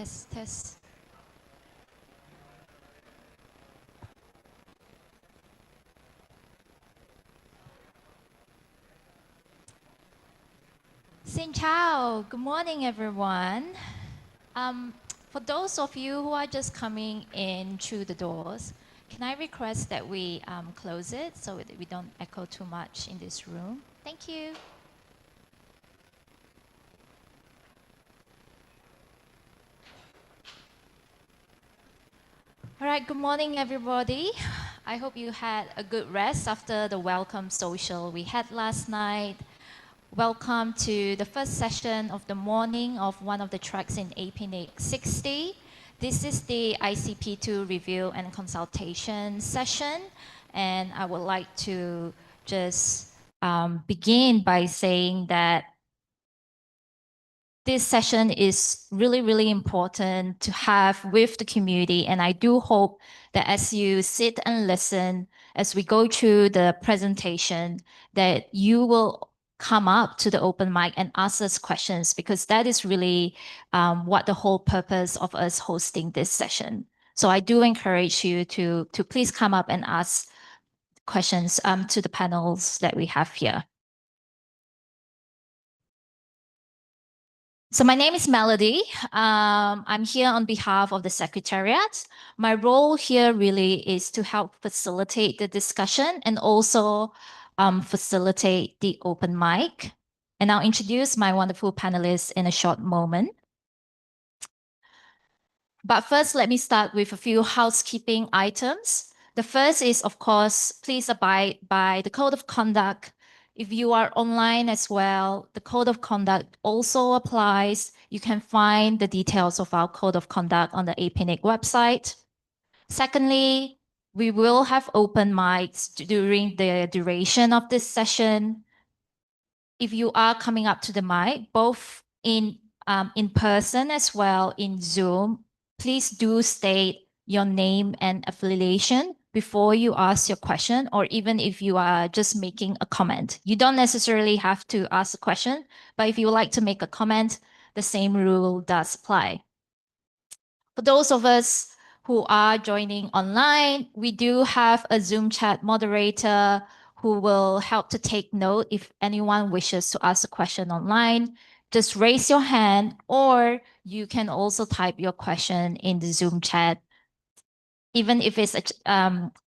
Test, test. Xin chào. Good morning, everyone. For those of you who are just coming in through the doors, can I request that we close it so that we don't echo too much in this room? Thank you. All right, good morning, everybody. I hope you had a good rest after the welcome social we had last night. Welcome to the first session of the morning of one of the tracks in APNIC 60. This is the ICP-2 review and consultation session, and I would like to just begin by saying that this session is really, really important to have with the community. And I do hope that as you sit and listen, as we go through the presentation, that you will come up to the open mic and ask us questions, because that is really what the whole purpose of us hosting this session. So I do encourage you to please come up and ask questions to the panels that we have here. So my name is Melody. I'm here on behalf of the Secretariat. My role here really is to help facilitate the discussion and also facilitate the open mic. And I'll introduce my wonderful panelists in a short moment. But first, let me start with a few housekeeping items. The first is, of course, please abide by the code of conduct. If you are online as well, the code of conduct also applies. You can find the details of our code of conduct on the APNIC website. Secondly, we will have open mics during the duration of this session. If you are coming up to the mic, both in person as well in Zoom, please do state your name and affiliation before you ask your question, or even if you are just making a comment. You don't necessarily have to ask a question, but if you would like to make a comment, the same rule does apply. For those of us who are joining online, we do have a Zoom chat moderator who will help to take note if anyone wishes to ask a question online. Just raise your hand, or you can also type your question in the Zoom chat. Even if it's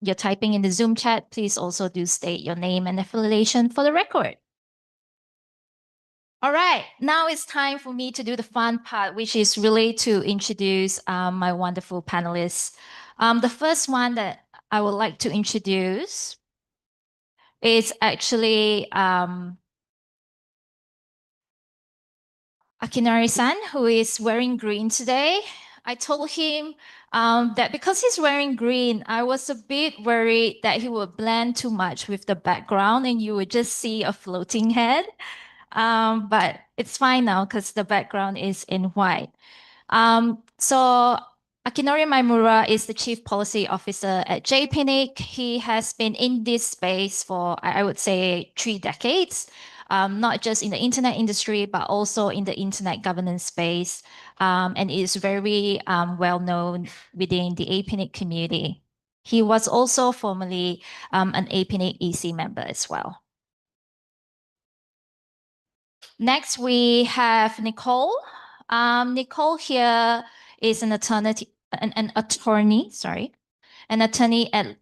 you're typing in the Zoom chat, please also do state your name and affiliation for the record. All right, now it's time for me to do the fun part, which is really to introduce my wonderful panelists. The first one that I would like to introduce is actually Akinari-san, who is wearing green today. I told him that because he's wearing green, I was a bit worried that he would blend too much with the background and you would just see a floating head. But it's fine now because the background is in white. So Akinori Maimura is the Chief Policy Officer at JPNIC. He has been in this space for, I would say, 3 decades, not just in the internet industry, but also in the internet governance space, and is very well known within the APNIC community. He was also formerly an APNIC EC member as well. Next, we have Nicole. Nicole here is an attorney, at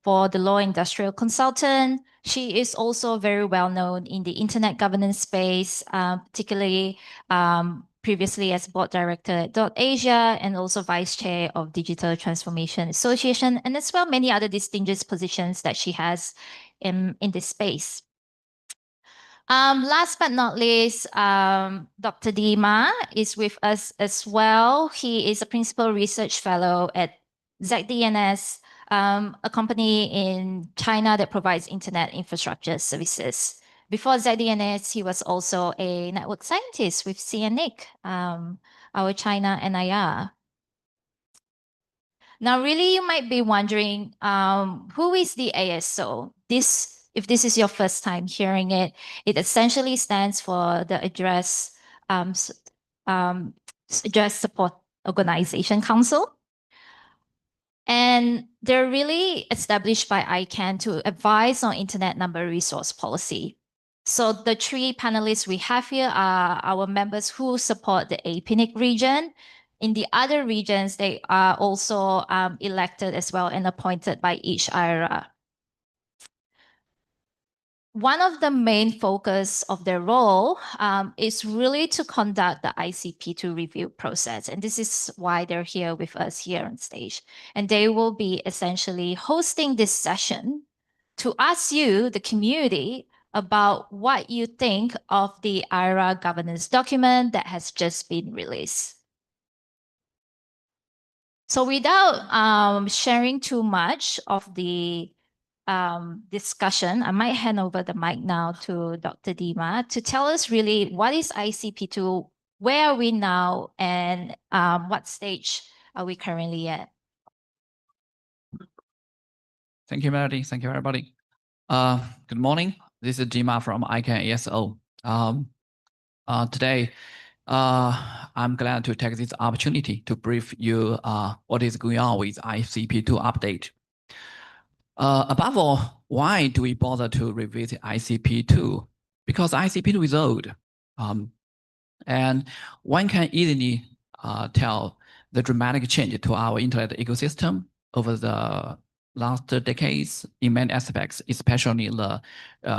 for the Law Industrial Consultant. She is also very well known in the internet governance space, particularly previously as board director at .Asia and also vice chair of Digital Transformation Association, and as well many other distinguished positions that she has in this space. Last but not least, Dr. Dima is with us as well. He is a principal research fellow at ZDNS, a company in China that provides internet infrastructure services. Before ZDNS, he was also a network scientist with CNIC, our China NIR. Now, really, you might be wondering, who is the ASO? If this is your first time hearing it, it essentially stands for the address Just Support Organization Council. And they're really established by ICANN to advise on Internet Number Resource Policy. So the three panelists we have here are our members who support the APNIC region. In the other regions, they are also elected as well and appointed by each IRA. One of the main focus of their role is really to conduct the ICP-2 review process. And this is why they're here with us here on stage. And they will be essentially hosting this session to ask you, the community, about what you think of the IRA governance document that has just been released. So without sharing too much of the discussion, I might hand over the mic now to Dr. Dima to tell us really what is ICP-2, where are we now, and what stage are we currently at? Thank you, Melody. Thank you, everybody. Good morning. This is Dima from ICANN ESO. Today, I'm glad to take this opportunity to brief you what is going on with ICP-2 update. Above all, why do we bother to revisit ICP-2? Because ICP-2 is old. And one can easily tell the dramatic change to our internet ecosystem over the last decades in many aspects, especially the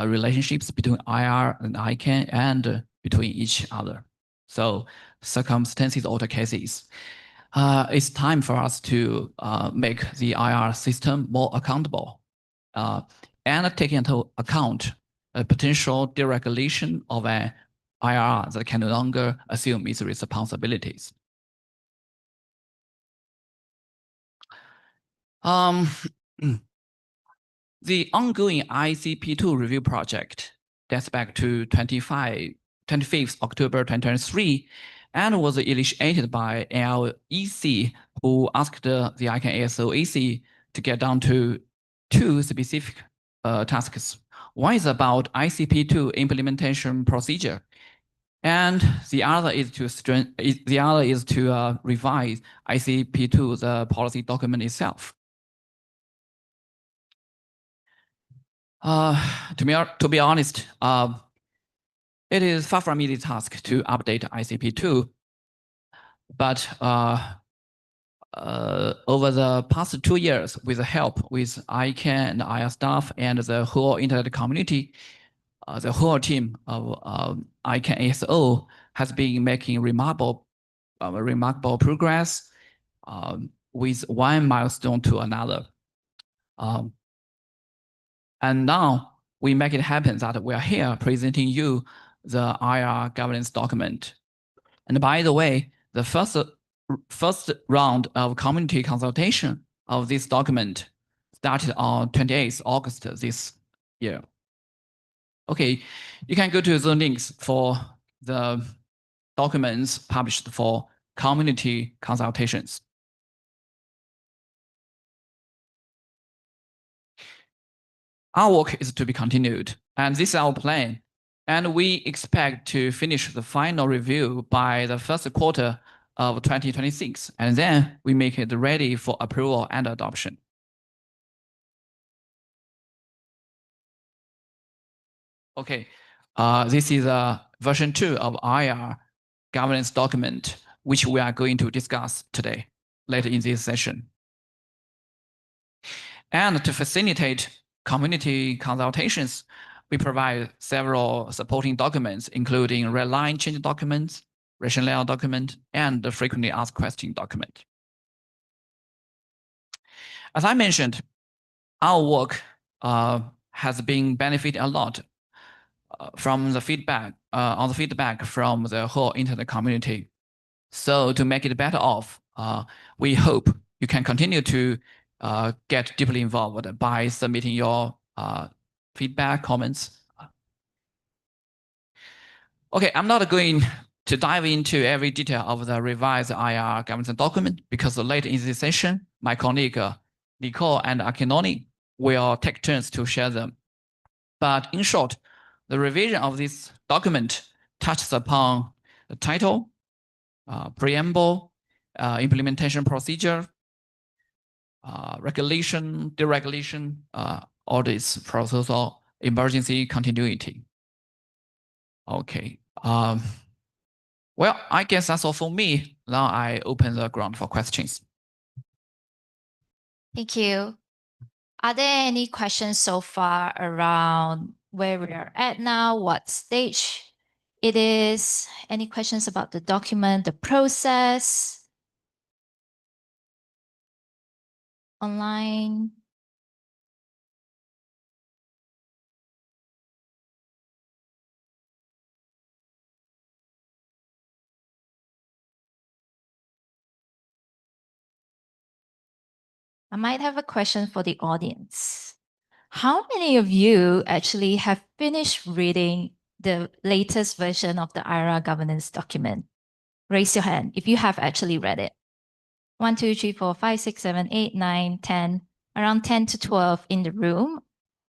relationships between IR and ICANN and between each other. So circumstances alter cases. It's time for us to make the IR system more accountable and take into account a potential deregulation of an IR that can no longer assume its responsibilities. The ongoing ICP-2 review project dates back to 25th October 2023 and was initiated by LEC, who asked the ICANN ASO/AC to get down to two specific tasks. One is about ICP-2 implementation procedure, and the other is to revise ICP-2, the policy document itself. To be honest, it is far from easy task to update ICP-2, but over the past 2 years, with the help with ICANN and IR staff and the whole internet community, the whole team of ICANN ASO has been making remarkable progress with one milestone to another. And now we make it happen that we are here presenting you the IR governance document. And by the way, the first round of community consultation of this document started on 28th August this year. Okay, you can go to the links for the documents published for community consultations. Our work is to be continued, and this is our plan. And we expect to finish the final review by the first quarter of 2026, and then we make it ready for approval and adoption. Okay, this is version 2 of IR governance document, which we are going to discuss today, later in this session. And to facilitate community consultations, we provide several supporting documents, including red line change documents, rationale document, and the frequently asked question document. As I mentioned, our work has been benefiting a lot from the feedback from the whole internet community. So to make it better off, we hope you can continue to get deeply involved by submitting your feedback, comments. Okay, I'm not going to dive into every detail of the revised IR governance document because later in this session, my colleague Nicole and Akinoni will take turns to share them. But in short, the revision of this document touches upon the title, preamble, implementation procedure, regulation, deregulation, all this process of emergency continuity. Okay. Well, I guess that's all for me. Now I open the ground for questions. Thank you. Are there any questions so far around where we are at now, what stage it is? Any questions about the document, the process? Online? I might have a question for the audience. How many of you actually have finished reading the latest version of the IRA governance document? Raise your hand if you have actually read it. 1, 2, 3, 4, 5, 6, 7, 8, 9, 10, around 10 to 12 in the room.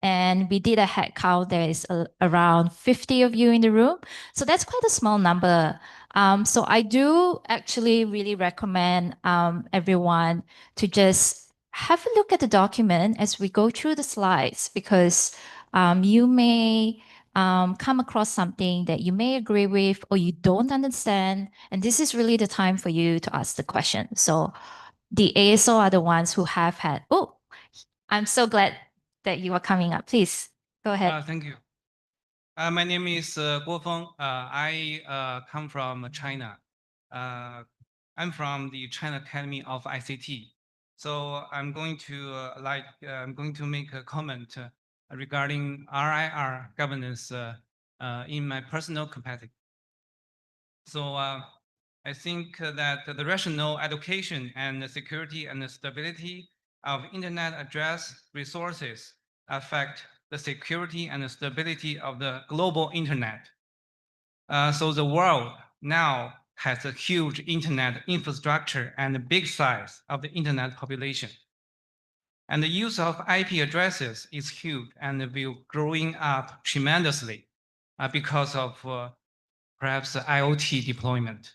And we did a head count. There is around 50 of you in the room. So that's quite a small number. So I do actually really recommend everyone to just have a look at the document as we go through the slides, because you may come across something that you may agree with or you don't understand. And this is really the time for you to ask the question. So the ASO are the ones who have had, oh, I'm so glad that you are coming up. Please go ahead. Thank you. My name is Guo Feng. I come from China. I'm from the China Academy of ICT. So I'm going to make a comment regarding RIR governance in my personal capacity. So I think that the rational allocation and the security and the stability of internet address resources affect the security and the stability of the global internet. So the world now has a huge internet infrastructure and a big size of the internet population. And the use of IP addresses is huge and will growing up tremendously because of perhaps the IoT deployment.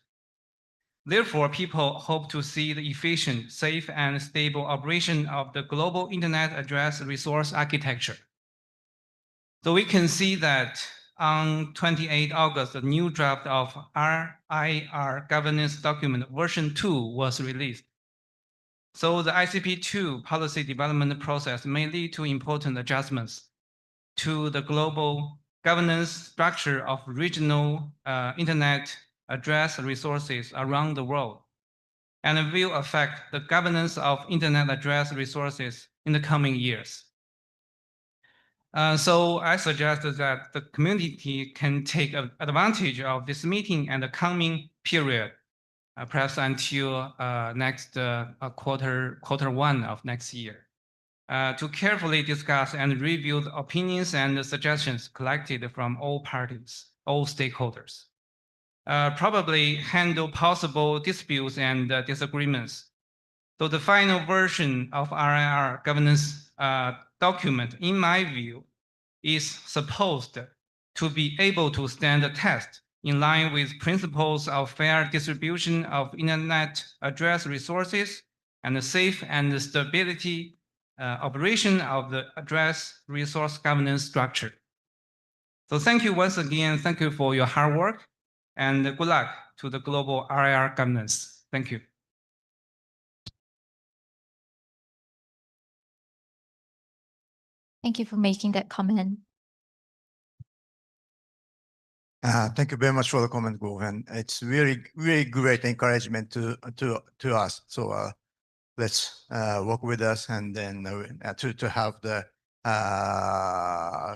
Therefore, people hope to see the efficient, safe, and stable operation of the global internet address resource architecture. So we can see that on 28 August, the new draft of RIR governance document version 2 was released. So the ICP-2 policy development process may lead to important adjustments to the global governance structure of regional internet address resources around the world, and will affect the governance of internet address resources in the coming years. So I suggest that the community can take advantage of this meeting and the coming period, perhaps until next quarter one of next year, to carefully discuss and review the opinions and suggestions collected from all parties, all stakeholders. Probably handle possible disputes and disagreements. So the final version of RIR governance document, in my view, is supposed to be able to stand the test in line with principles of fair distribution of internet address resources and the safe and stability operation of the address resource governance structure. So thank you once again. Thank you for your hard work, and good luck to the global RIR governance. Thank you. Thank you for making that comment. Thank you very much for the comment, Guo, and it's really great encouragement to us. So let's work with us, and then to have the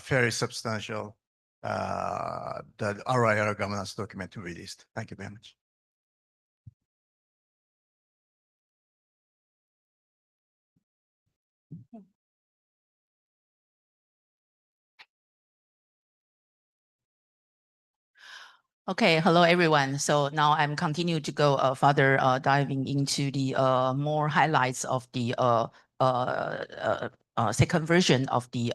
very substantial the RIR governance document released. Thank you very much. Okay, hello everyone. So now I'm continue to go further diving into the more highlights of the second version of the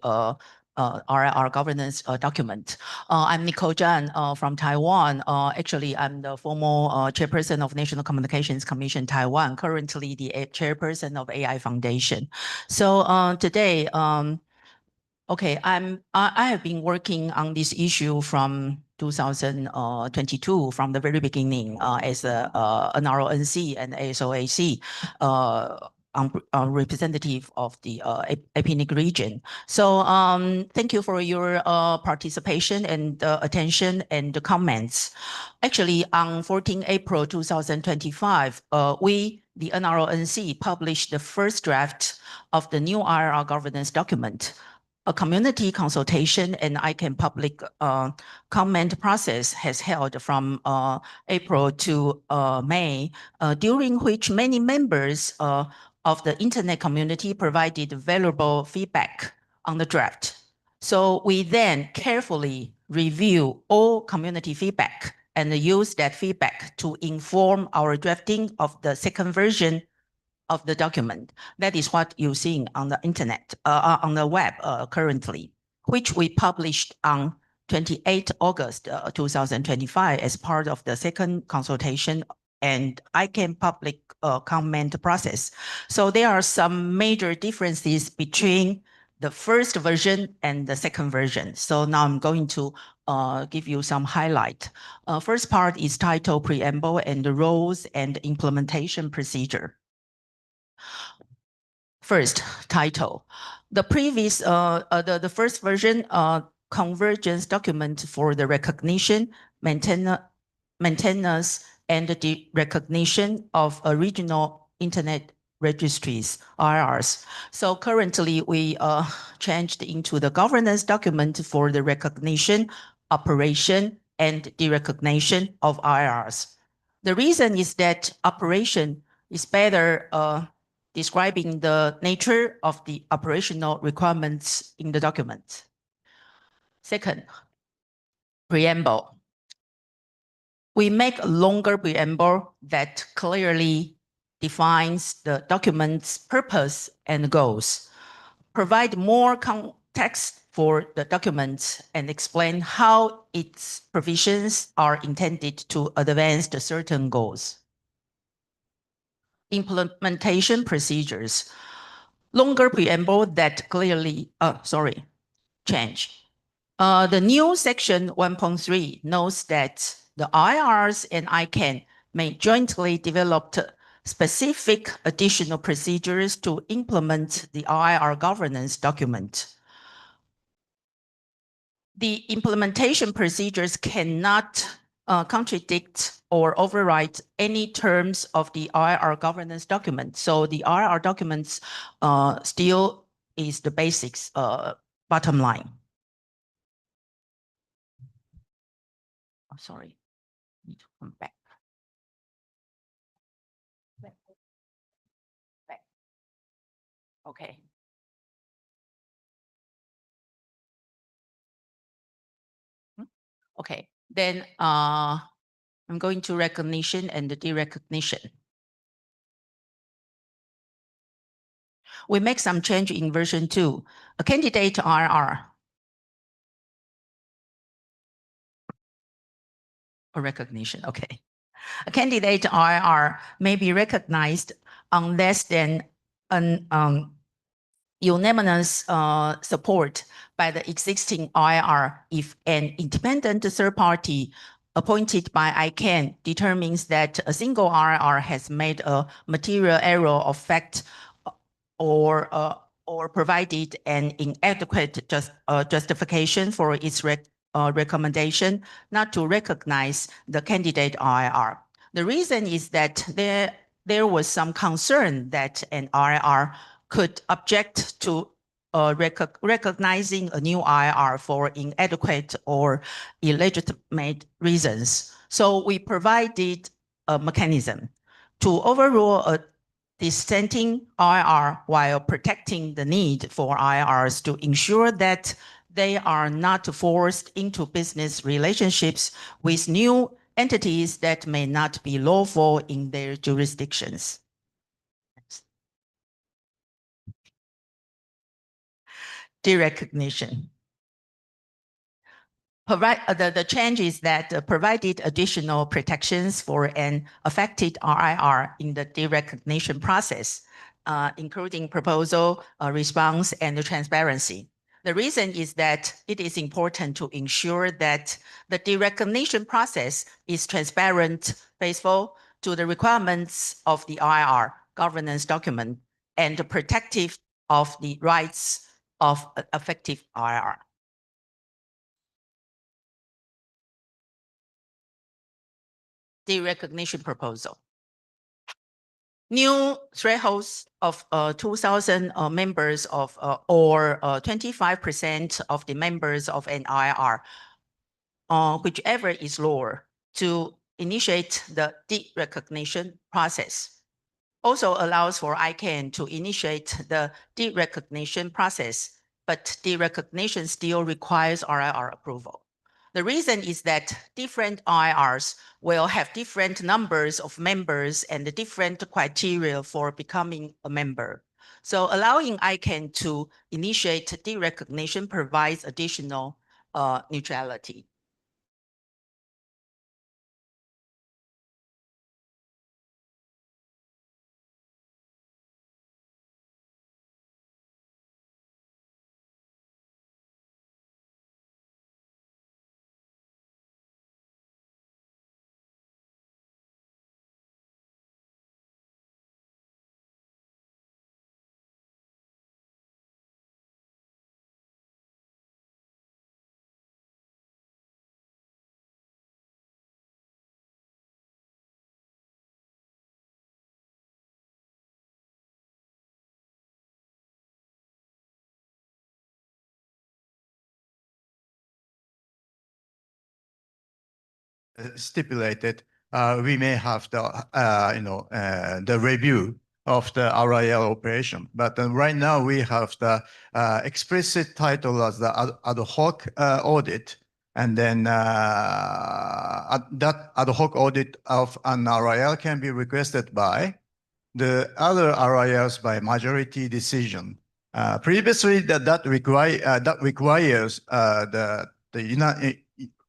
RIR governance document. I'm Nicole Zhang from Taiwan. Actually, I'm the former chairperson of National Communications Commission Taiwan, currently the chairperson of AI Foundation. So today, okay, I have been working on this issue from 2022, from the very beginning, as a NRONC and ASOAC representative of the APNIC region. So thank you for your participation and attention and the comments. Actually, on 14 April 2025, we, the NRONC, published the first draft of the new IRR governance document. A community consultation and ICANN public comment process has held from April to May, during which many members of the internet community provided valuable feedback on the draft. So we then carefully review all community feedback and use that feedback to inform our drafting of the second version of the document. That is what you're seeing on the internet, on the web currently, which we published on 28 August 2025 as part of the second consultation and ICANN public comment process. So there are some major differences between the first version and the second version. So now I'm going to give you some highlight. First part is title, preamble, and the roles and implementation procedure. First, title. The previous, the first version, convergence document for the recognition, maintenance, and the recognition of regional internet registries, RRs. So currently, we changed into the governance document for the recognition, operation, and the recognition of RRs. The reason is that operation is better describing the nature of the operational requirements in the document. Second, preamble. We make a longer preamble that clearly defines the document's purpose and goals, provide more context for the document, and explain how its provisions are intended to advance the certain goals. Implementation procedures. Longer preamble that clearly, change. The new section 1.3 notes that the IRs and ICANN may jointly develop specific additional procedures to implement the IR governance document. The implementation procedures cannot contradict or override any terms of the IR governance document. So the IR documents still is the basics bottom line. Oh, sorry, need to come back. Back. Okay. Okay, then I'm going to recognition and the derecognition. We make some change in version 2. A candidate IR or recognition, okay. A candidate IR may be recognized unless then an unanimous support by the existing IR if an independent third party appointed by ICANN determines that a single IR has made a material error of fact or provided an inadequate justification for its recommendation not to recognize the candidate IR. The reason is that there was some concern that an IR could object to recognizing a new IR for inadequate or illegitimate reasons. So we provided a mechanism to overrule a dissenting IR while protecting the need for IRs to ensure that they are not forced into business relationships with new entities that may not be lawful in their jurisdictions. Derecognition. The change is that provided additional protections for an affected RIR in the derecognition process, including proposal, response, and transparency. The reason is that it is important to ensure that the derecognition process is transparent, faithful to the requirements of the RIR governance document, and protective of the rights of affected RIR. Derecognition proposal. New thresholds of 2,000 members of or 25% of the members of an IR, whichever is lower, to initiate the derecognition process. Also allows for ICANN to initiate the derecognition process, but derecognition still requires RIR approval. The reason is that different IRs will have different numbers of members and different criteria for becoming a member. So allowing ICANN to initiate derecognition provides additional neutrality. Stipulated, we may have the the review of the RIL operation. But right now we have the explicit title as the ad hoc audit, and then that ad hoc audit of an RIL can be requested by the other RILs by majority decision. Previously, that requires the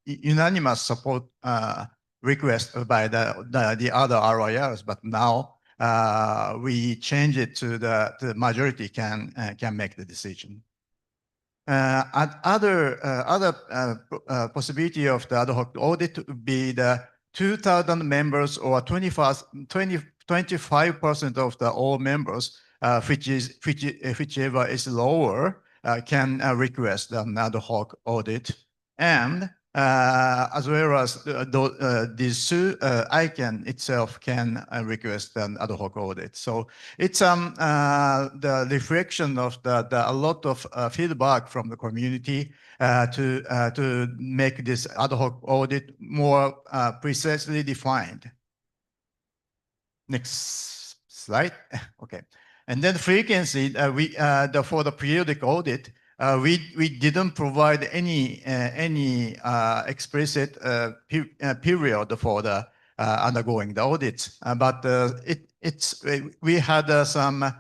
unanimous support request by the other RIRs, but now we change it to the majority can make the decision. Other possibility of the ad hoc audit would be the 2,000 members or 25% of the all members, whichever is lower, can request an ad hoc audit. And as well as these two, ICANN itself can request an ad hoc audit. So it's the reflection of a lot of feedback from the community to make this ad hoc audit more precisely defined. Next slide. Okay. And then frequency, for the periodic audit, we didn't provide any explicit period for the undergoing the audits, but we had some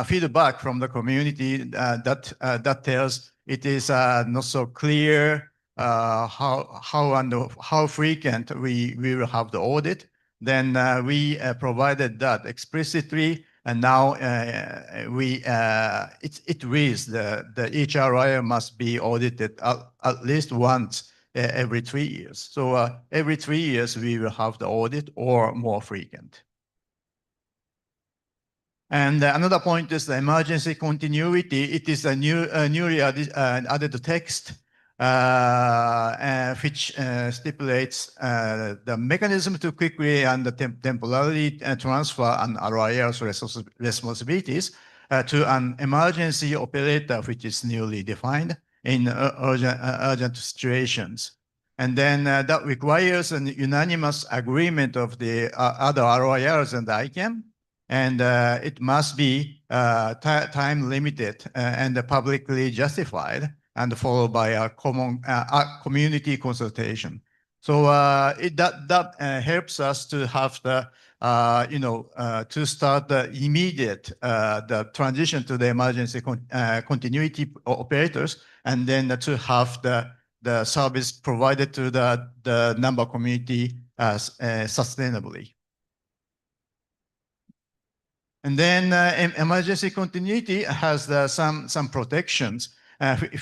feedback from the community that tells it is not so clear how frequent we will have the audit. Then we provided that explicitly. And now it reads the each RIR must be audited at least once every 3 years. So every 3 years we will have the audit or more frequent. And another point is the emergency continuity. It is a newly added text which stipulates the mechanism to quickly and temporarily transfer an RIR's responsibilities to an emergency operator, which is newly defined in urgent situations. And then that requires an unanimous agreement of the other RIRs and the ICANN. And it must be time limited and publicly justified, and followed by a common community consultation. So that helps us to have the to start the immediate the transition to the emergency continuity operators, and then to have the the service provided to the member community sustainably. And then emergency continuity has some protections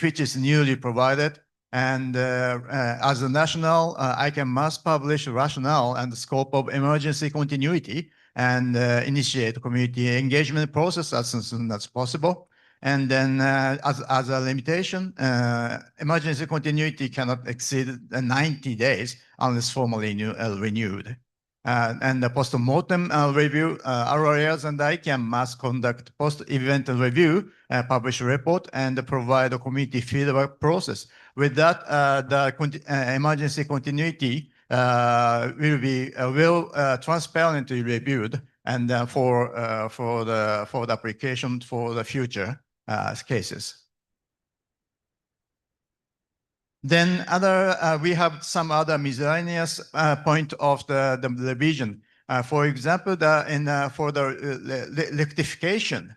which is newly provided. And as a national, I can mass publish rationale and the scope of emergency continuity and initiate community engagement process as soon as possible. And then as a limitation, emergency continuity cannot exceed 90 days unless formally renewed. And the post-mortem review, ROAs and I can mass conduct post-event review, publish a report, and provide a community feedback process. With that, the emergency continuity will be transparently reviewed and for the application for the future cases. Then we have some other miscellaneous point of the revision. For example, for the rectification,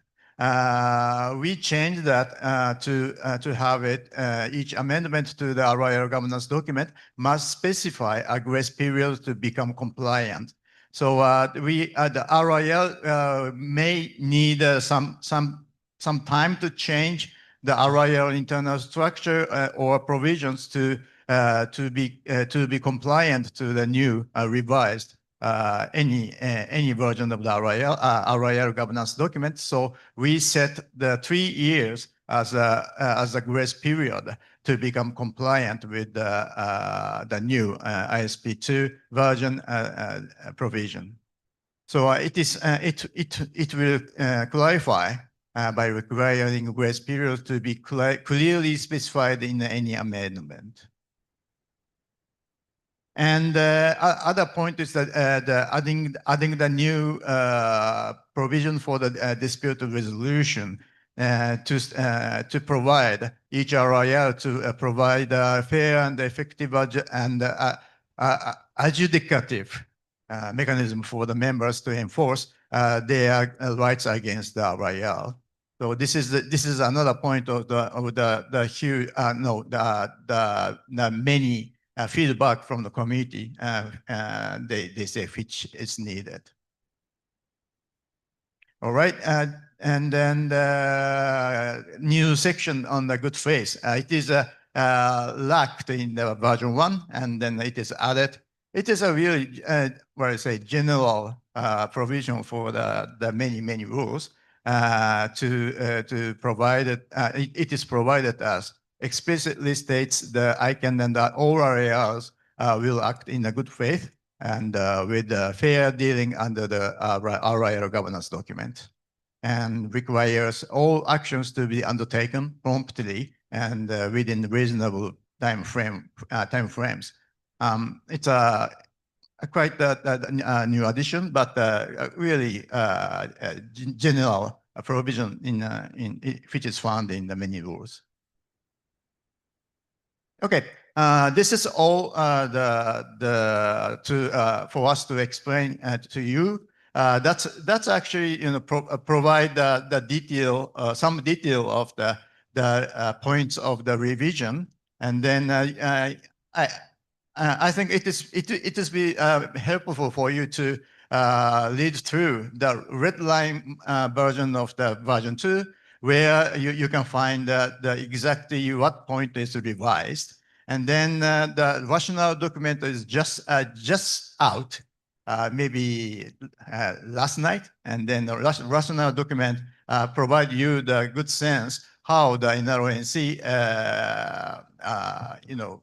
we changed that to have it, each amendment to the RIR governance document must specify a grace period to become compliant. So the RIR may need some time to change the RIR internal structure or provisions to be compliant to the new revised any version of the RIR governance document. So we set the 3 years as a grace period to become compliant with the new ISP2 version provision. So it will clarify by requiring grace period to be clearly specified in any amendment. And other point is that adding the new provision for the dispute resolution to provide each RIR to provide a fair and effective and adjudicative mechanism for the members to enforce their rights against the RIR. So this is another point of the huge the many feedback from the community. They say which is needed. All right, and then the new section on the good faith. It is lacked in the version 1, and then it is added. It is a really, what I say, general provision for the many rules to provide it. It is provided as explicitly states the ICANN and all RIRs will act in a good faith and with fair dealing under the RIR governance document, and requires all actions to be undertaken promptly and within reasonable time frames. It's quite a new addition, but really general provision which is found in the many rules. Okay, this is all for us to explain to you. That's actually provide the detail, some detail of the points of the revision, and then I think it is be helpful for you to read through the red line version of the version 2, where you can find the exactly what point is revised. And then the rationale document is just out, maybe last night. And then the rationale document provide you the good sense how the NRNC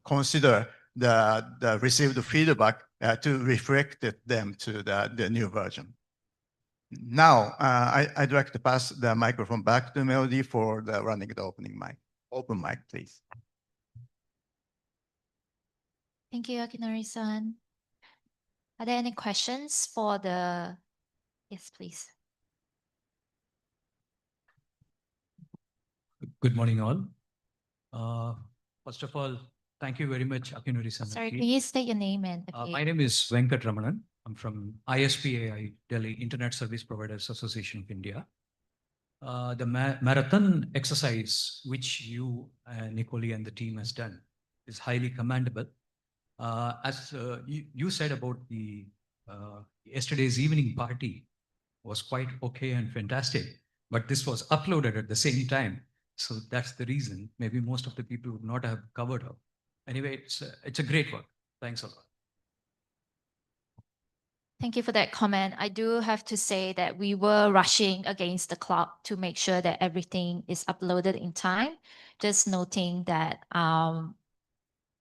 consider the received feedback to reflect them to the new version. Now, I'd like to pass the microphone back to Melody for the running the opening mic. Open mic, please. Thank you, Akinori-san. Are there any questions for the... Yes, please. Good morning, all. First of all, thank you very much, Akinori-san. Sorry, can you state your name and... My name is Venkat Ramanan. I'm from ISPAI, Delhi Internet Service Providers Association of India. The marathon exercise, which you, Nicole, and the team has done, is highly commendable. As you said about the yesterday's evening party was quite okay and fantastic, but this was uploaded at the same time. So that's the reason. Maybe most of the people would not have covered up. Anyway, it's a great work. Thanks a lot. Thank you for that comment. I do have to say that we were rushing against the clock to make sure that everything is uploaded in time. Just noting that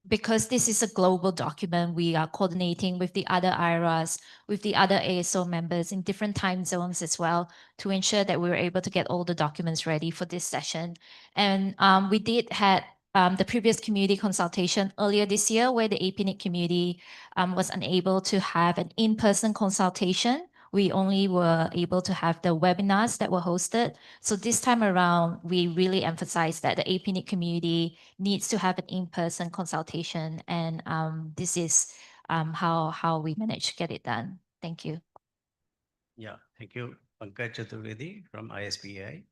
because this is a global document, we are coordinating with the other IRAs, with the other ASO members in different time zones as well to ensure that we were able to get all the documents ready for this session. And we did had the previous community consultation earlier this year where the APNIC community was unable to have an in-person consultation. We only were able to have the webinars that were hosted. So this time around, we really emphasize that the APNIC community needs to have an in-person consultation. And this is how we managed to get it done. Thank you. Yeah, thank you. Pankaj Chaturvedi from ISPAI.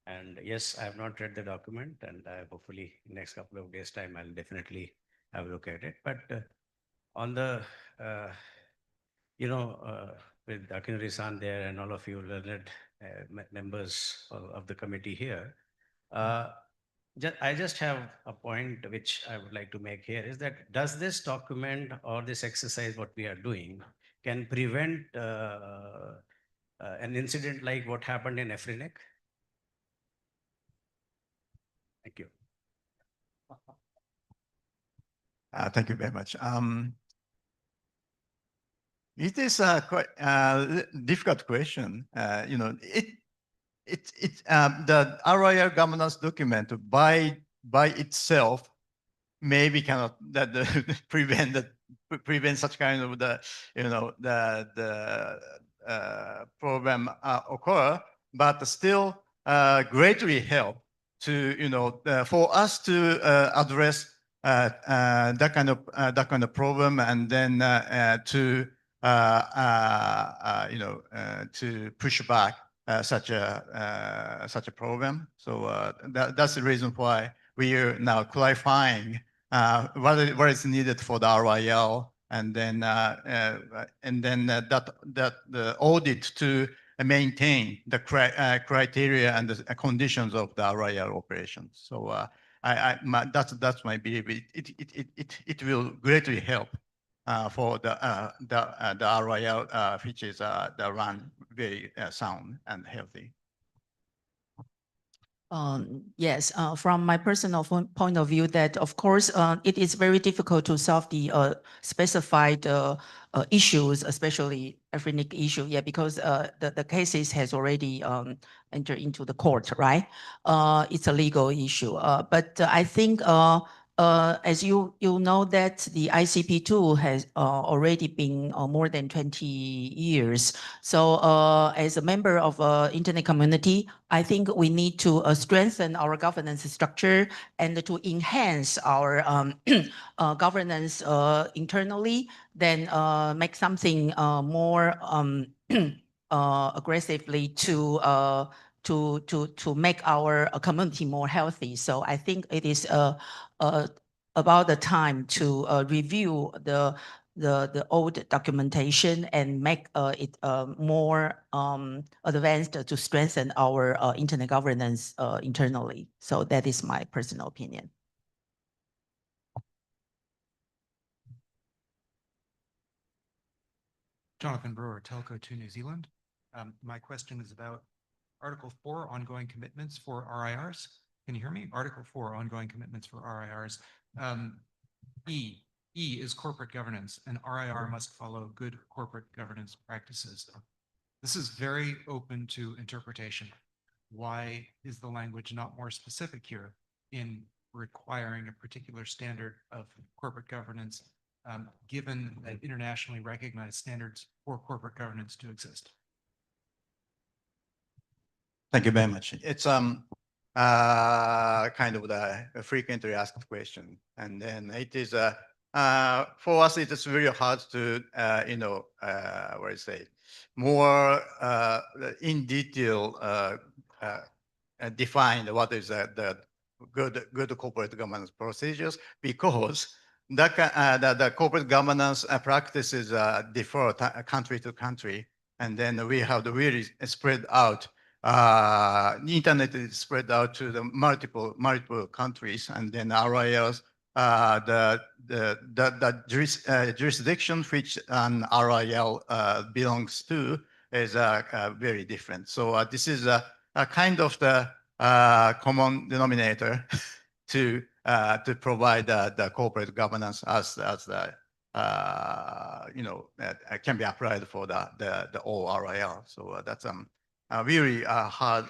And yes, I have not read the document, and hopefully next couple of days' time, I'll definitely have a look at it. But on the, with Akinori-san there and all of you learned members of the committee here, I just have a point which I would like to make here is that does this document or this exercise, what we are doing, can prevent an incident like what happened in Afrinic? Thank you. Thank you very much. It is a quite difficult question. The RIR governance document by itself maybe cannot prevent such kind of problem occur, but still greatly help to for us to address that kind of problem, and then to push back such a problem. So that's the reason why we are now clarifying what is needed for the RIL, and then that the audit to maintain the criteria and the conditions of the RIL operations. So that's my belief. It will greatly help for the RIL features that run very sound and healthy. Yes, from my personal point of view, that of course it is very difficult to solve the specified issues, especially Afrinic issue. Yeah, because the cases has already entered into the court, right? It's a legal issue. But I think as you know that the ICP-2 has already been more than 20 years. So as a member of internet community, I think we need to strengthen our governance structure and to enhance our governance internally, then make something more aggressively to make our community more healthy. So I think it is about the time to review the old documentation and make it more advanced to strengthen our internet governance internally. So that is my personal opinion. Jonathan Brewer, Telco 2 New Zealand. My question is about Article 4, ongoing commitments for RIRs. Can you hear me? Article 4, ongoing commitments for RIRs. E is corporate governance, and RIR must follow good corporate governance practices. This is very open to interpretation. Why is the language not more specific here in requiring a particular standard of corporate governance, given that internationally recognized standards for corporate governance to exist? Thank you very much. It's kind of the frequently asked question, and then it is for us it is very hard to what I say more in detail define what is the good corporate governance procedures, because the corporate governance practices differ country to country, and then we have the really spread out. The internet is spread out to the multiple countries, and then RILs, the jurisdiction which an RIL belongs to is very different. So this is a kind of the common denominator to provide the corporate governance as the can be applied for the ORIL. So that's really hard.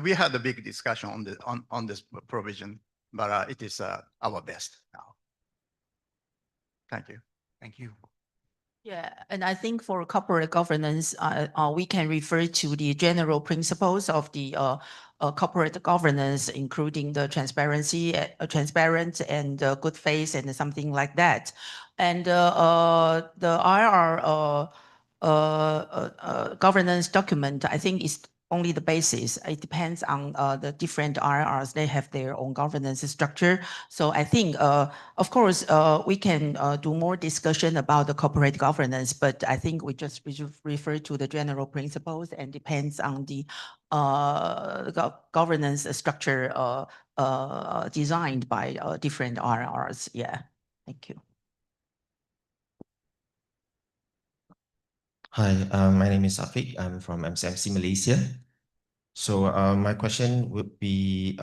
We had a big discussion on this provision, but it is our best now. Thank you. Thank you. Yeah, and I think for corporate governance, we can refer to the general principles of the corporate governance, including the transparency, transparent and good faith and something like that. And the IR governance document, I think, is only the basis. It depends on the different IRs. They have their own governance structure. So I think, of course, we can do more discussion about the corporate governance, but I think we just refer to the general principles and depends on the governance structure designed by different IRs. Yeah, thank you. Hi, my name is Afiq. I'm from MCMC Malaysia. So my question would be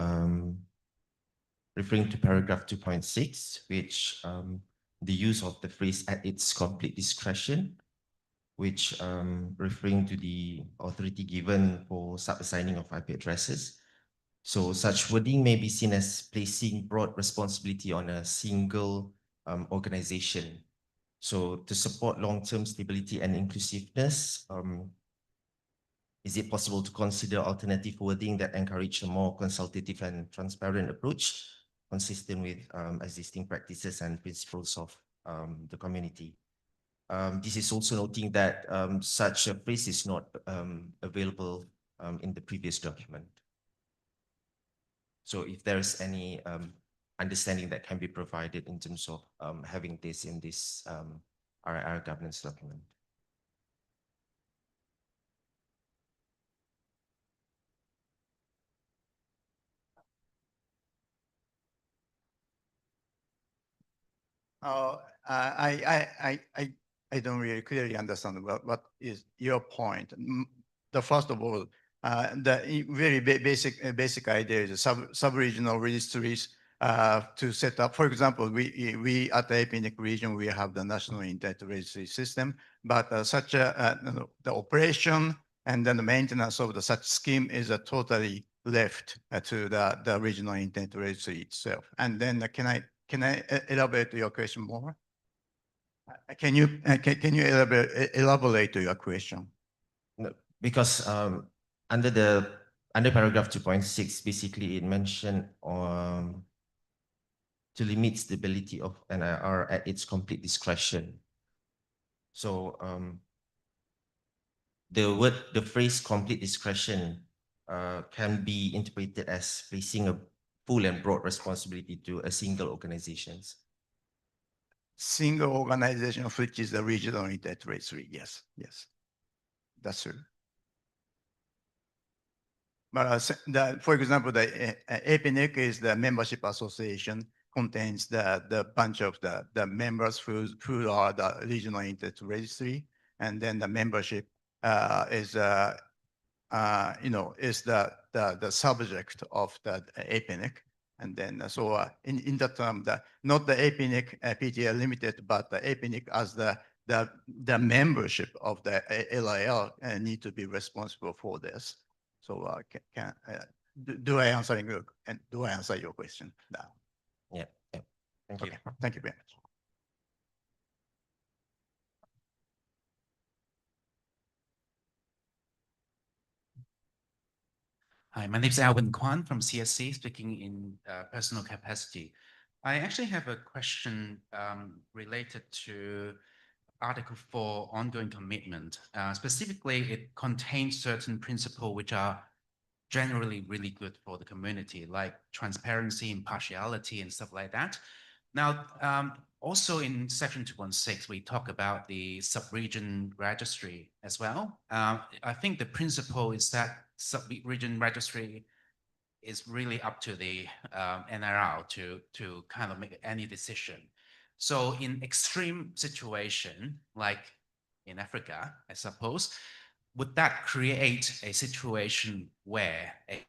referring to paragraph 2.6, which the use of the phrase at its complete discretion, which referring to the authority given for sub-assigning of IP addresses. So such wording may be seen as placing broad responsibility on a single organization. So to support long-term stability and inclusiveness, is it possible to consider alternative wording that encourage a more consultative and transparent approach, consistent with existing practices and principles of the community? This is also noting that such a phrase is not available in the previous document. So if there's any understanding that can be provided in terms of having this in this RIR governance document. I don't really clearly understand what is your point. The first of all, the very basic idea is sub-regional registries to set up. For example, we at the APNIC region, we have the national intent registry system, but such the operation and then the maintenance of the such scheme is totally left to the regional intent registry itself. And then can I elaborate your question more? Can you elaborate your question? No, because under paragraph 2.6, basically it mentioned to limit stability of NIR at its complete discretion. So the phrase complete discretion can be interpreted as placing a full and broad responsibility to a single organization. Single organization, which is the regional intent registry. Yes, that's true. But for example, the APNIC is the membership association, contains the bunch of the members who are the regional intent registry, and then the membership is the subject of the APNIC. And then so in that term, not the APNIC PTL Limited, but the APNIC as the membership of the LIL need to be responsible for this. So do I answer your question now? Yeah. Thank you. Okay. Thank you very much. Hi, my name is Alvin Kwan from CSC, speaking in personal capacity. I actually have a question related to Article 4 ongoing commitment. Specifically, it contains certain principles which are generally really good for the community, like transparency, impartiality, and stuff like that. Now, also in section 216, we talk about the sub-region registry as well. I think the principle is that sub-region registry is really up to the NRL to kind of make any decision. So in extreme situation, like in Africa, I suppose, would that create a situation where a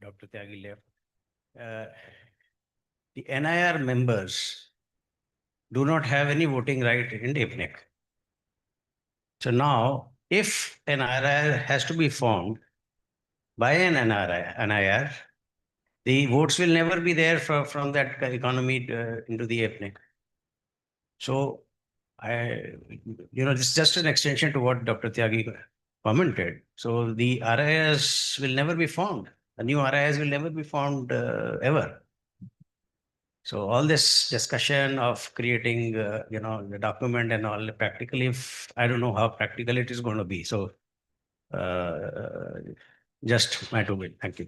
Dr. Tyagi left. The NIR members do not have any voting right in DAPNIC. So now, if an NIR has to be formed by an NIR, the votes will never be there from that economy into the ethnic. So this is just an extension to what Dr. Tyagi commented. So the RIS will never be formed. The new RIS will never be formed ever. So all this discussion of creating, the document and all, practically, I don't know how practical it is going to be. So just my 2 minutes. Thank you.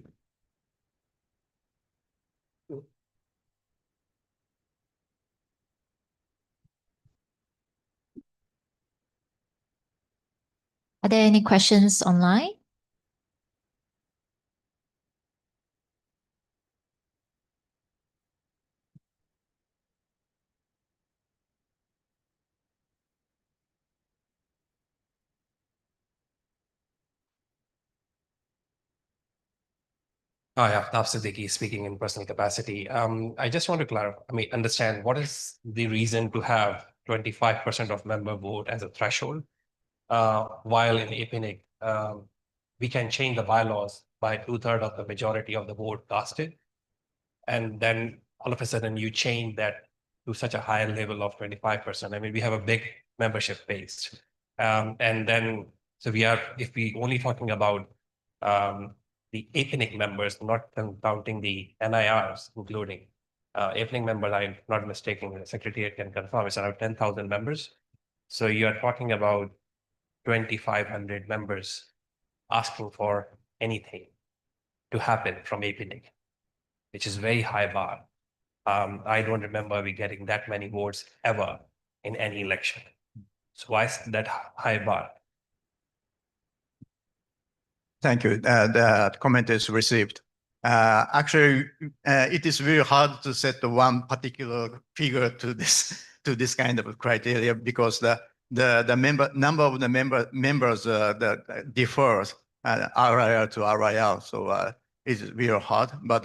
Are there any questions online? Hi, Aftab Siddiqui speaking in personal capacity. I just want to clarify, understand what is the reason to have 25% of member vote as a threshold, while in APNIC, we can change the bylaws by 2/3 of the majority of the vote casted, and then all of a sudden you change that to such a high level of 25%. I mean, we have a big membership base. And then, so if we only talking about the APNIC members, not counting the NIRs, including APNIC members, I'm not mistaken, the Secretariat can confirm, it's around 10,000 members. So you are talking about 2,500 members asking for anything to happen from APNIC, which is very high bar. I don't remember we getting that many votes ever in any election. So why is that high bar? Thank you. The comment is received. Actually, it is very hard to set the one particular figure to this kind of criteria because the number of the members differs RIR to RIR. So it's very hard. But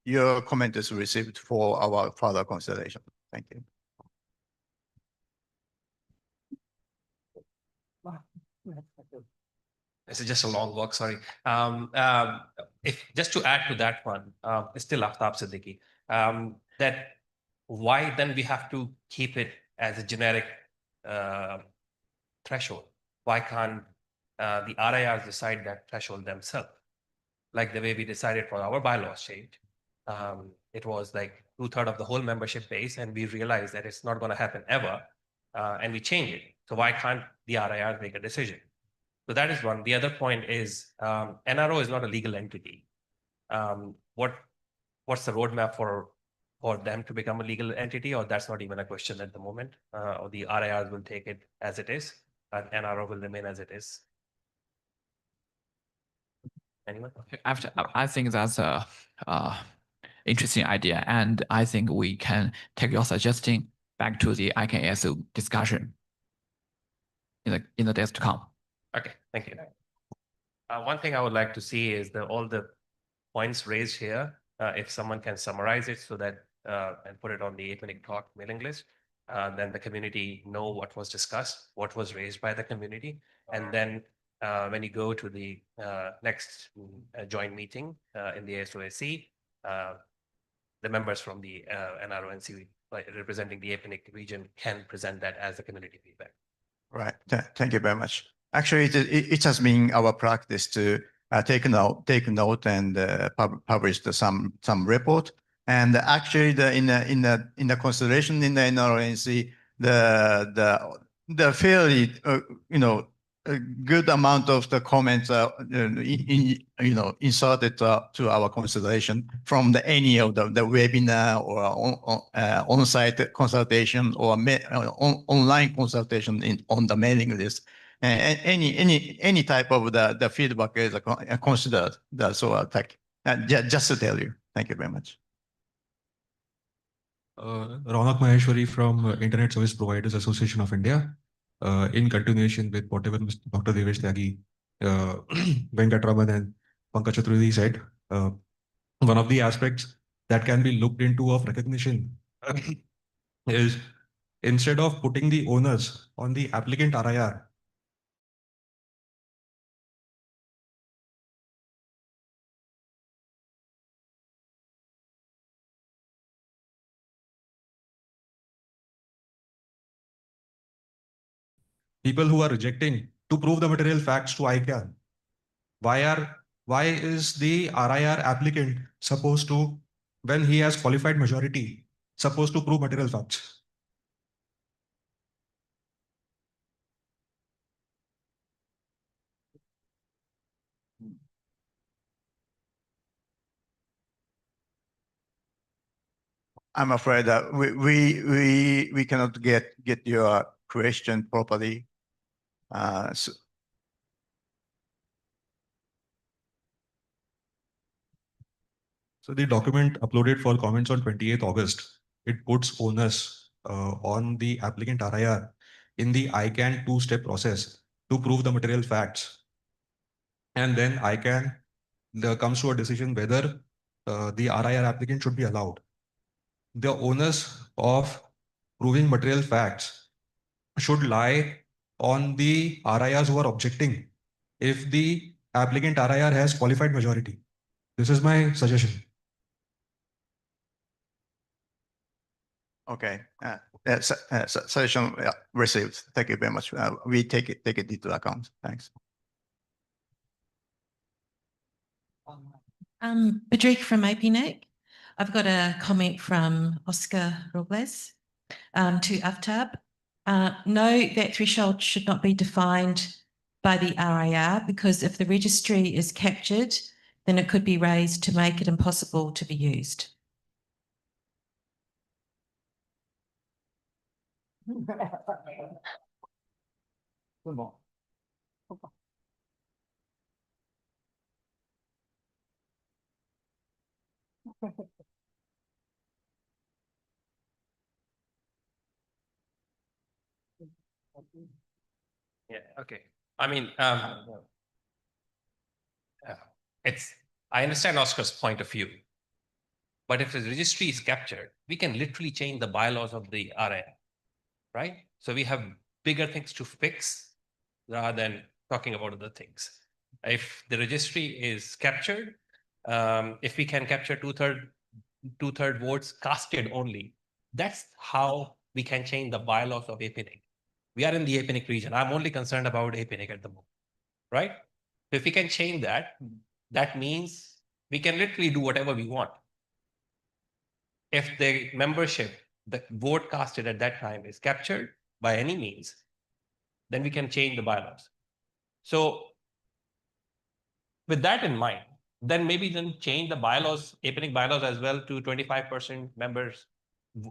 your comment is received for our further consideration. Thank you. This is just a long walk, sorry. If just to add to that one, it's still Aftab Siddiqui, that why then we have to keep it as a generic threshold? Why can't the RIRs decide that threshold themselves? Like the way we decided for our bylaws change. It was like 2/3 of the whole membership base, and we realized that it's not going to happen ever, and we change it. So why can't the RIRs make a decision? So that is one. The other point is NRO is not a legal entity. What's the roadmap for them to become a legal entity, or that's not even a question at the moment, or the RIRs will take it as it is, and NRO will remain as it is. Anyone? I think that's a interesting idea, and I think we can take your suggestion back to the ICASO discussion in the days to come. Okay, thank you. One thing I would like to see is all the points raised here. If someone can summarize it so that and put it on the APNIC Talk mailing list, then the community know what was discussed, what was raised by the community, and then when you go to the next joint meeting in the ASOAC, the members from the NRONC representing the APNIC region can present that as a community feedback. Right. Thank you very much. Actually, it has been our practice to take note and publish some report. And actually, in the consideration in the NRNC, the fairly a good amount of the comments are inserted to our consideration from any of the webinar or on-site consultation or online consultation on the mailing list. Any type of the feedback is considered. So just to tell you, thank you very much. Raunak Maheshwari from Internet Service Providers Association of India. In continuation with whatever Dr. Devesh Tyagi, Venkatraman and Pankaj Chaturvedi said, one of the aspects that can be looked into of recognition is instead of putting the onus on the applicant RIR, people who are rejecting to prove the material facts to ICANN. Why is the RIR applicant supposed to, when he has qualified majority, supposed to prove material facts? I'm afraid that we cannot get your question properly. So, So the document uploaded for comments on 28th August, it puts onus on the applicant RIR in the ICANN two-step process to prove the material facts. And then ICANN comes to a decision whether the RIR applicant should be allowed. The onus of proving material facts should lie on the RIRs who are objecting if the applicant RIR has qualified majority. This is my suggestion. okay, suggestion received. Thank you very much. We take it into account. Thanks. Patrick from APNIC. I've got a comment from Oscar Robles to AFTAB. No, that threshold should not be defined by the RIR because if the registry is captured, then it could be raised to make it impossible to be used. Yeah, okay. I mean, I understand Oscar's point of view, but if the registry is captured, we can literally change the bylaws of the RIR, right? So we have bigger things to fix rather than talking about other things. If the registry is captured, if we can capture two-third votes casted only, that's how we can change the bylaws of APNIC. We are in the APNIC region. I'm only concerned about APNIC at the moment, right? If we can change that, that means we can literally do whatever we want. If the membership, the vote casted at that time is captured by any means, then we can change the bylaws. So with that in mind, then maybe then change the bylaws, APNIC bylaws as well to 25% members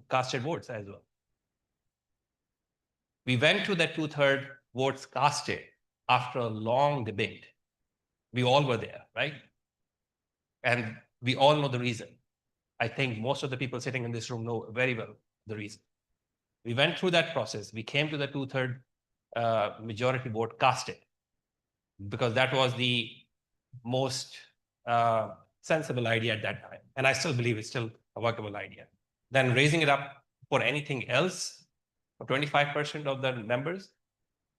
casted votes as well. We went to the two-third votes casted after a long debate. We all were there, right? And we all know the reason. I think most of the people sitting in this room know very well the reason. We went through that process. We came to the two-third majority vote casted because that was the most sensible idea at that time. And I still believe it's still a workable idea. Then raising it up for anything else, for 25% of the members,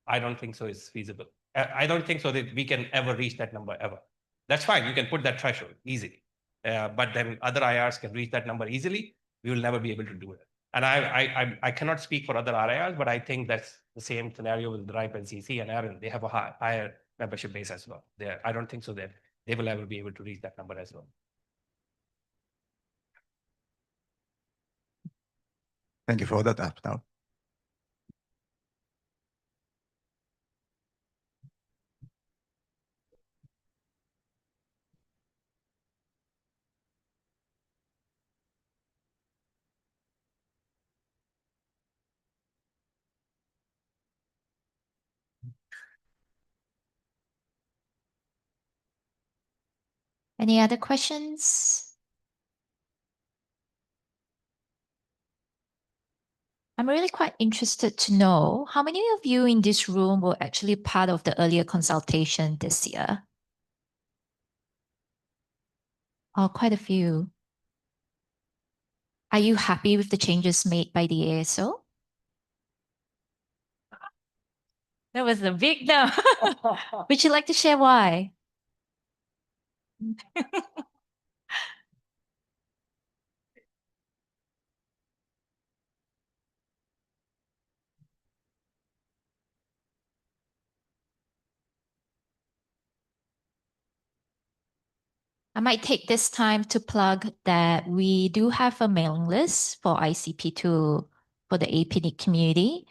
I don't think so is feasible. I don't think so that we can ever reach that number ever. That's fine. You can put that threshold easily. But then other IRs can reach that number easily. We will never be able to do it. And I cannot speak for other RIRs, but I think that's the same scenario with RIPE and CC and Aaron. They have a higher membership base as well. I don't think so that they will ever be able to reach that number as well. Thank you for that, Aftab. Any other questions? I'm really quite interested to know how many of you in this room were actually part of the earlier consultation this year? Oh, quite a few. Are you happy with the changes made by the ASO? That was a big no. Would you like to share why? I might take this time to plug that we do have a mailing list for ICP-2 for the APNIC community.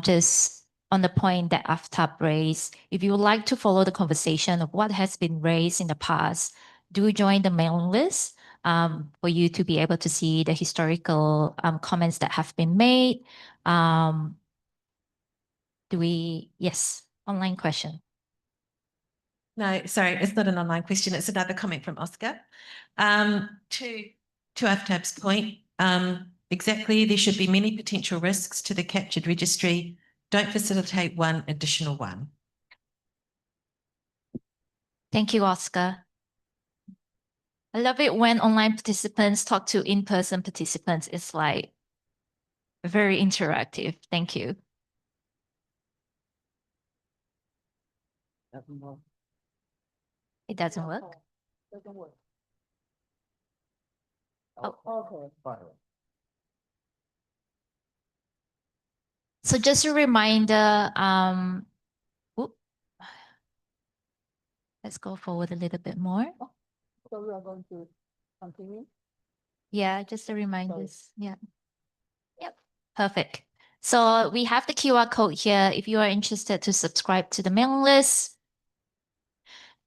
Just on the point that Aftab raised, if you would like to follow the conversation of what has been raised in the past, do join the mailing list for you to be able to see the historical comments that have been made. Yes. online question. No, sorry, it's not an online question. It's another comment from Oscar. To Aftab's point, exactly, there should be many potential risks to the captured registry. Don't facilitate one additional one. Thank you, Oscar. I love it when online participants talk to in-person participants. It's like very interactive. Thank you. It doesn't work? Oh. So just a reminder, let's go forward a little bit more. So we are going to continue. Yeah, just a reminder. Yeah. Yep. Perfect. So we have the QR code here if you are interested to subscribe to the mailing list.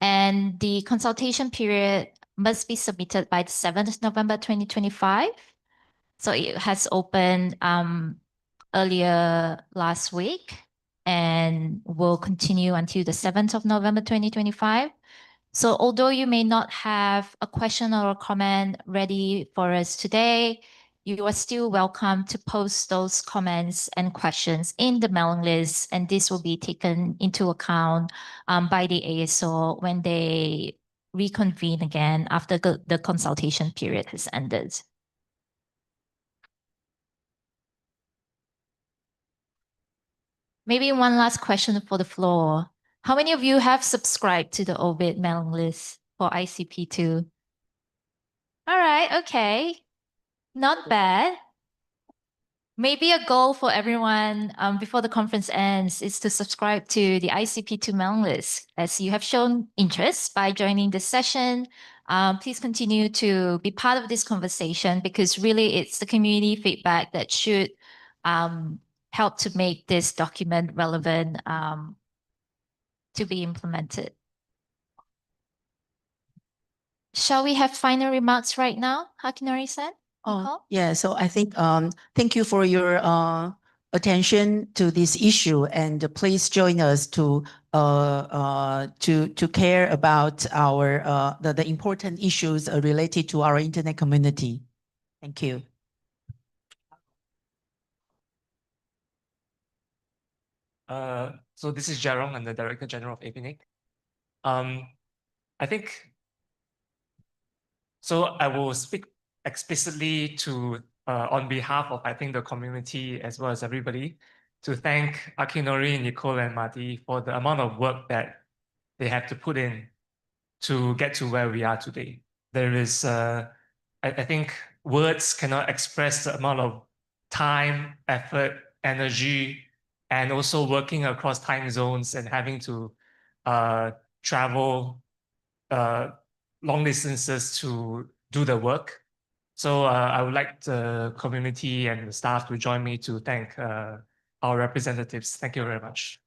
And the consultation period must be submitted by the 7th of November 2025. So it has opened earlier last week and will continue until the 7th of November 2025. So although you may not have a question or a comment ready for us today, you are still welcome to post those comments and questions in the mailing list, and this will be taken into account by the ASO when they reconvene again after the consultation period has ended. Maybe one last question for the floor. How many of you have subscribed to the OVID mailing list for ICP-2? All right, okay. Not bad. Maybe a goal for everyone before the conference ends is to subscribe to the ICP-2 mailing list. As you have shown interest by joining this session, please continue to be part of this conversation because really it's the community feedback that should help to make this document relevant to be implemented. Shall we have final remarks right now, Hakinori-san? Oh, yeah. So I think thank you for your attention to this issue, and please join us to care about our the important issues related to our internet community. Thank you. So this is Jarong, I'm the Director General of APNIC. I think, so I will speak explicitly to, on behalf of, I think, the community as well as everybody, to thank Akinori, Nicole, and Madi for the amount of work that they have to put in to get to where we are today. There is, I think, words cannot express the amount of time, effort, energy, and also working across time zones and having to travel long distances to do the work. So I would like the community and the staff to join me to thank our representatives. Thank you very much.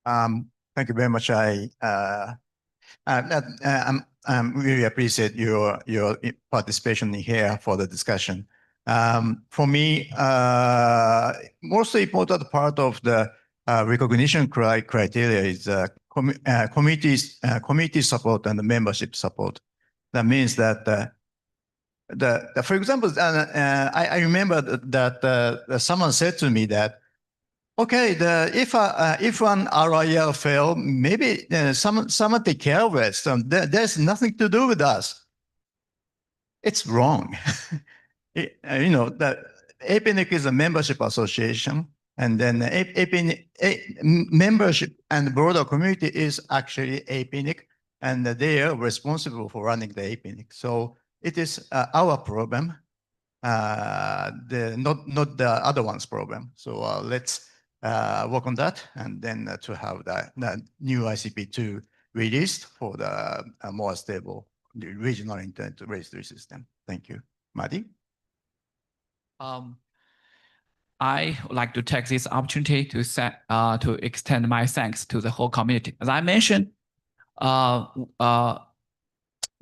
Thank you very much. I'm really appreciate your participation here for the discussion. For me, most important part of the recognition criteria is community support and the membership support. That means that for example, I remember that someone said to me that, okay, if one RIR fail, maybe someone take care of it. So there's nothing to do with us. It's wrong. You know, that APNIC is a membership association, and then APNIC membership and broader community is actually APNIC, and they are responsible for running the APNIC. So it is our problem, not the other one's problem. So let's work on that, and then to have the new ICP-2 released for the more stable regional internet registry system. Thank you. Madi? I would like to take this opportunity to extend my thanks to the whole community. As I mentioned,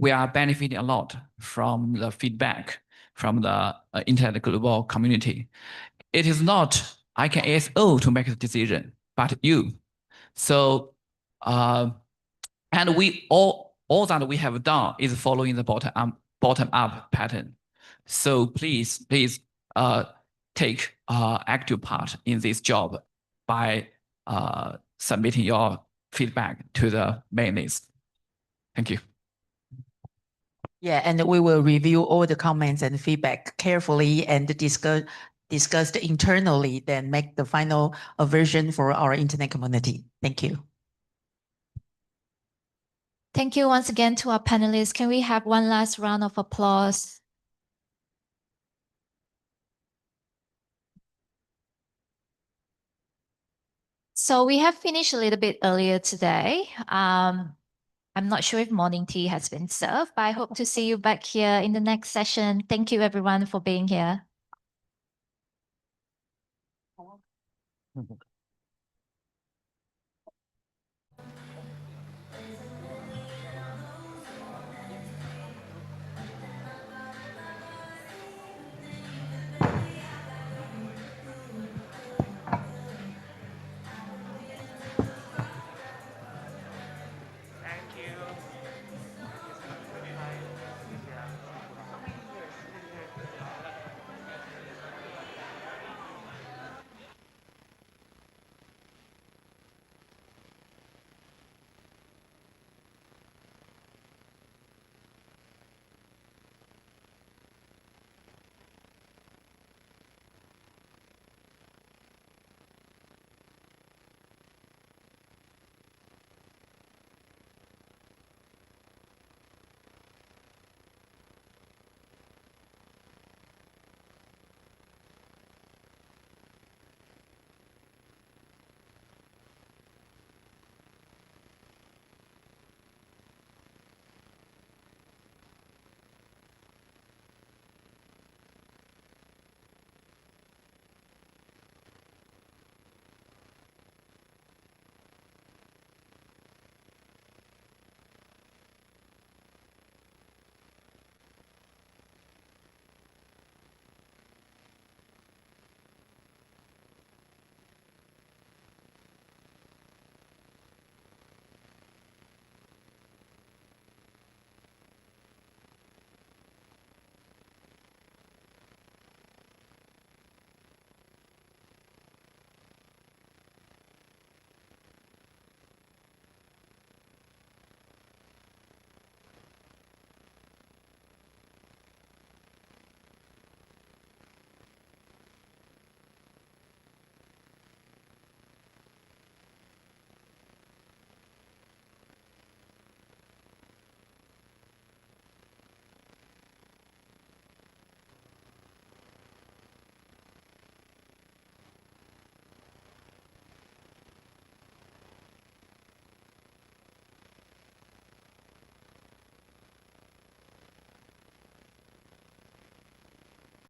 we are benefiting a lot from the feedback from the Internet global community. It is not ICANSO to make the decision, but you. So, and we all that we have done is following the bottom up pattern. So please take active part in this job by submitting your feedback to the main list. Thank you. Yeah, and we will review all the comments and feedback carefully and discussed internally, then make the final version for our internet community. Thank you. Thank you once again to our panelists. Can we have one last round of applause? So we have finished a little bit earlier today. I'm not sure if morning tea has been served, but I hope to see you back here in the next session. Thank you everyone for being here.